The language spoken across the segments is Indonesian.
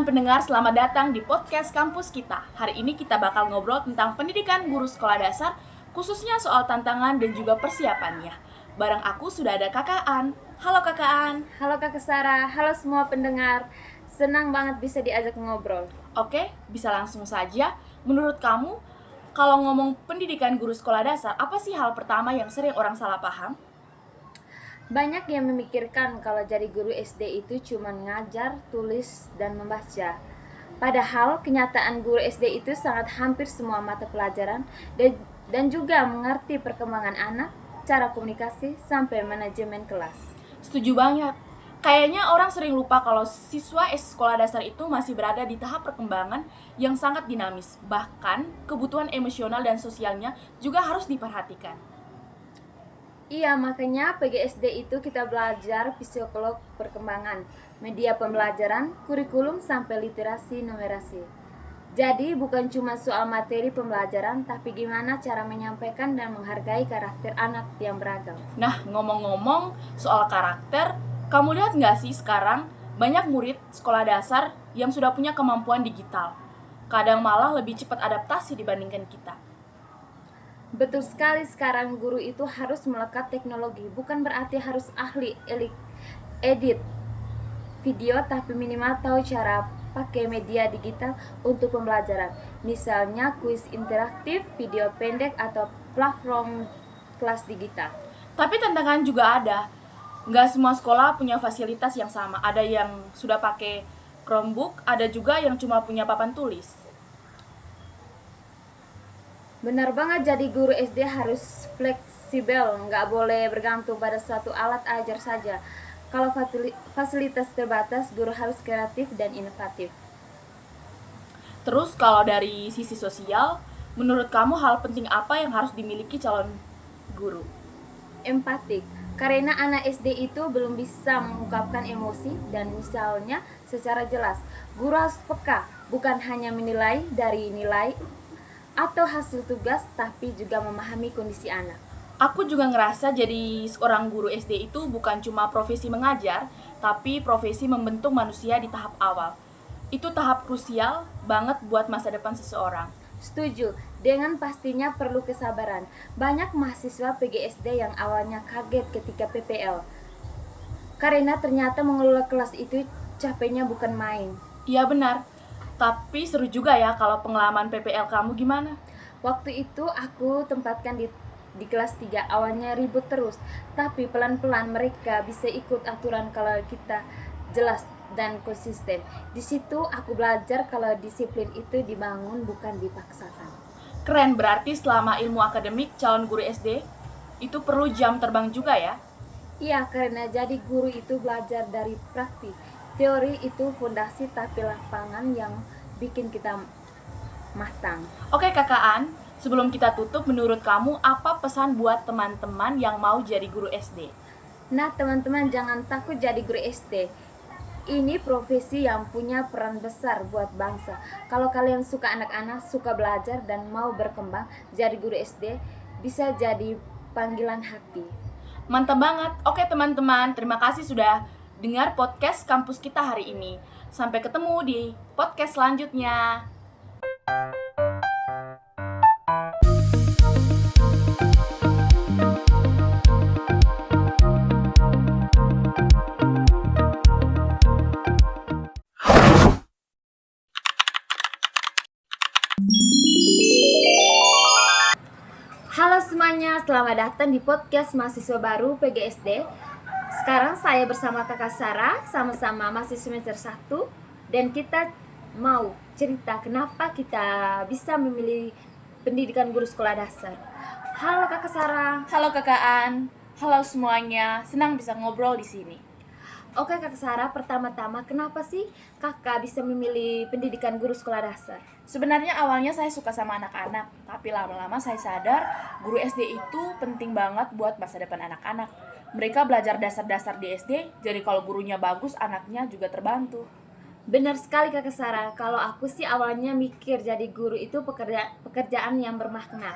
pendengar, selamat datang di podcast kampus kita. Hari ini kita bakal ngobrol tentang pendidikan guru sekolah dasar, khususnya soal tantangan dan juga persiapannya. Bareng aku sudah ada Kakak An. Halo Kakak An. Halo Kakak Sarah, halo semua pendengar. Senang banget bisa diajak ngobrol. Oke, bisa langsung saja. Menurut kamu, kalau ngomong pendidikan guru sekolah dasar, apa sih hal pertama yang sering orang salah paham? Banyak yang memikirkan kalau jadi guru SD itu cuma ngajar, tulis, dan membaca. Padahal kenyataan guru SD itu sangat hampir semua mata pelajaran dan juga mengerti perkembangan anak, cara komunikasi, sampai manajemen kelas. Setuju banget. Kayaknya orang sering lupa kalau siswa sekolah dasar itu masih berada di tahap perkembangan yang sangat dinamis. Bahkan kebutuhan emosional dan sosialnya juga harus diperhatikan. Iya, makanya PGSD itu kita belajar psikolog perkembangan, media pembelajaran, kurikulum, sampai literasi numerasi. Jadi bukan cuma soal materi pembelajaran, tapi gimana cara menyampaikan dan menghargai karakter anak yang beragam. Nah, ngomong-ngomong soal karakter, kamu lihat nggak sih sekarang banyak murid sekolah dasar yang sudah punya kemampuan digital. Kadang malah lebih cepat adaptasi dibandingkan kita. Betul sekali, sekarang guru itu harus melekat teknologi, bukan berarti harus ahli edit video, tapi minimal tahu cara pakai media digital untuk pembelajaran. Misalnya kuis interaktif, video pendek, atau platform kelas digital. Tapi tantangan juga ada. Nggak semua sekolah punya fasilitas yang sama. Ada yang sudah pakai Chromebook, ada juga yang cuma punya papan tulis. Benar banget, jadi guru SD harus fleksibel, nggak boleh bergantung pada satu alat ajar saja. Kalau fasilitas terbatas, guru harus kreatif dan inovatif. Terus kalau dari sisi sosial, menurut kamu hal penting apa yang harus dimiliki calon guru? Empatik, karena anak SD itu belum bisa mengungkapkan emosi dan misalnya secara jelas. Guru harus peka, bukan hanya menilai dari nilai atau hasil tugas, tapi juga memahami kondisi anak. Aku juga ngerasa jadi seorang guru SD itu bukan cuma profesi mengajar, tapi profesi membentuk manusia di tahap awal. Itu tahap krusial banget buat masa depan seseorang. Setuju, dengan pastinya perlu kesabaran. Banyak mahasiswa PGSD yang awalnya kaget ketika PPL, karena ternyata mengelola kelas itu capeknya bukan main. Iya benar, tapi seru juga ya kalau pengalaman PPL kamu gimana? Waktu itu aku tempatkan di kelas 3, awalnya ribut terus, tapi pelan-pelan mereka bisa ikut aturan kalau kita jelas dan konsisten. Di situ aku belajar kalau disiplin itu dibangun, bukan dipaksakan. Keren, berarti selama ilmu akademik calon guru SD itu perlu jam terbang juga ya? Iya, karena jadi guru itu belajar dari praktik. Teori itu fondasi, tapi lapangan yang bikin kita matang. Oke Kakak An, sebelum kita tutup, menurut kamu apa pesan buat teman-teman yang mau jadi guru SD? Nah, teman-teman, jangan takut jadi guru SD. Ini profesi yang punya peran besar buat bangsa. Kalau kalian suka anak-anak, suka belajar, dan mau berkembang, jadi guru SD bisa jadi panggilan hati. Mantap banget. Oke teman-teman, terima kasih sudah dengar podcast kampus kita hari ini. Sampai ketemu di podcast selanjutnya. Halo semuanya, selamat datang di podcast mahasiswa baru PGSD. Sekarang saya bersama Kakak Sarah, sama-sama masih semester 1, dan kita mau cerita kenapa kita bisa memilih pendidikan guru sekolah dasar. Halo Kakak Sarah. Halo Kakak An. Halo semuanya, senang bisa ngobrol di sini. Oke Kakak Sarah, pertama-tama kenapa sih Kakak bisa memilih pendidikan guru sekolah dasar? Sebenarnya awalnya saya suka sama anak-anak, tapi lama-lama saya sadar guru SD itu penting banget buat masa depan anak-anak. Mereka belajar dasar-dasar di SD, jadi kalau gurunya bagus, anaknya juga terbantu. Benar sekali Kakak Sarah, kalau aku sih awalnya mikir jadi guru itu pekerjaan yang bermakna.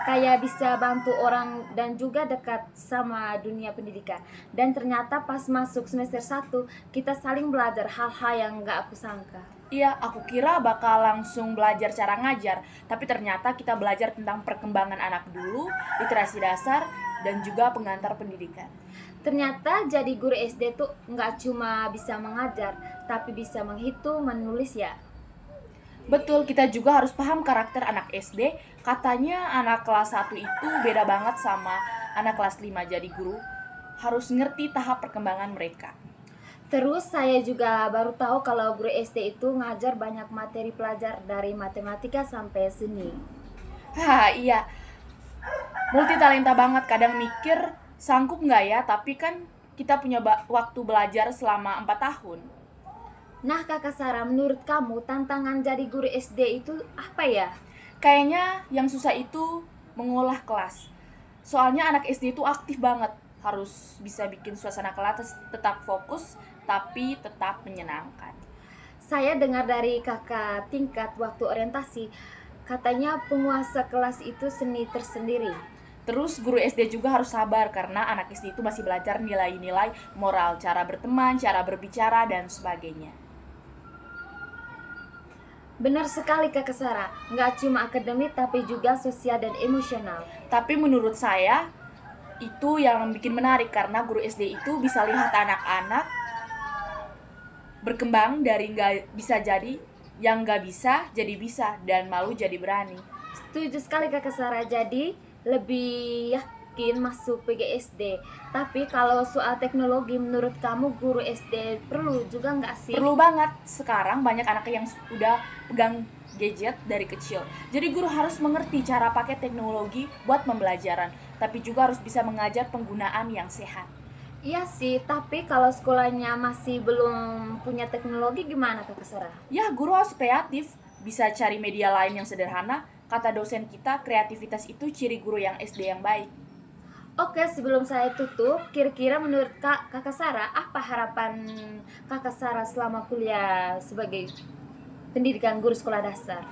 Kayak bisa bantu orang dan juga dekat sama dunia pendidikan. Dan ternyata pas masuk semester 1, kita saling belajar hal-hal yang gak aku sangka. Iya, aku kira bakal langsung belajar cara ngajar, tapi ternyata kita belajar tentang perkembangan anak dulu, literasi dasar, dan juga pengantar pendidikan. Ternyata jadi guru SD tuh nggak cuma bisa mengajar, tapi bisa menghitung, menulis ya. Betul, kita juga harus paham karakter anak SD. Katanya anak kelas 1 itu beda banget sama anak kelas 5, jadi guru harus ngerti tahap perkembangan mereka. Terus saya juga baru tahu kalau guru SD itu ngajar banyak materi pelajar dari matematika sampai seni. Hah, iya, multitalenta banget. Kadang mikir, sanggup nggak ya? Tapi kan kita punya waktu belajar selama 4 tahun. Nah kakak Sarah, menurut kamu tantangan jadi guru SD itu apa ya? Kayaknya yang susah itu mengolah kelas. Soalnya anak SD itu aktif banget. Harus bisa bikin suasana kelas tetap fokus, tapi tetap menyenangkan. Saya dengar dari kakak tingkat waktu orientasi, katanya penguasa kelas itu seni tersendiri. Terus guru SD juga harus sabar karena anak SD itu masih belajar nilai-nilai moral, cara berteman, cara berbicara, dan sebagainya. Benar sekali kakak Sarah, nggak cuma akademik tapi juga sosial dan emosional. Tapi menurut saya, itu yang bikin menarik karena guru SD itu bisa lihat anak-anak berkembang dari nggak bisa jadi, yang nggak bisa jadi bisa, dan malu jadi berani. Setuju sekali kakak Sarah, jadi lebih yakin masuk PGSD. Tapi kalau soal teknologi, menurut kamu guru SD perlu juga nggak sih? Perlu banget, sekarang banyak anak yang udah pegang gadget dari kecil. Jadi guru harus mengerti cara pakai teknologi buat pembelajaran, tapi juga harus bisa mengajar penggunaan yang sehat. Iya sih, tapi kalau sekolahnya masih belum punya teknologi gimana kakak Sarah? Ya, guru harus kreatif, bisa cari media lain yang sederhana. Kata dosen kita, kreativitas itu ciri guru yang SD yang baik. Oke, sebelum saya tutup, kira-kira menurut kakak Sarah, apa harapan kakak Sarah selama kuliah sebagai pendidikan guru sekolah dasar?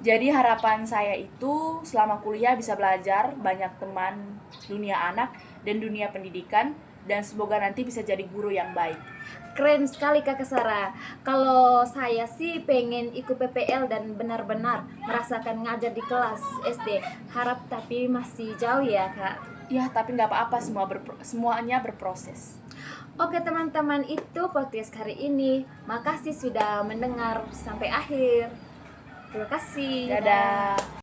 Jadi harapan saya itu selama kuliah bisa belajar banyak teman dunia anak dan dunia pendidikan, dan semoga nanti bisa jadi guru yang baik. Keren sekali kakak Sarah. Kalau saya sih pengen ikut PPL dan benar-benar merasakan ngajar di kelas SD. Harap tapi masih jauh ya kak. Ya, tapi nggak apa-apa, semuanya berproses. Oke teman-teman, itu podcast hari ini. Makasih sudah mendengar sampai akhir. Terima kasih. Dadah.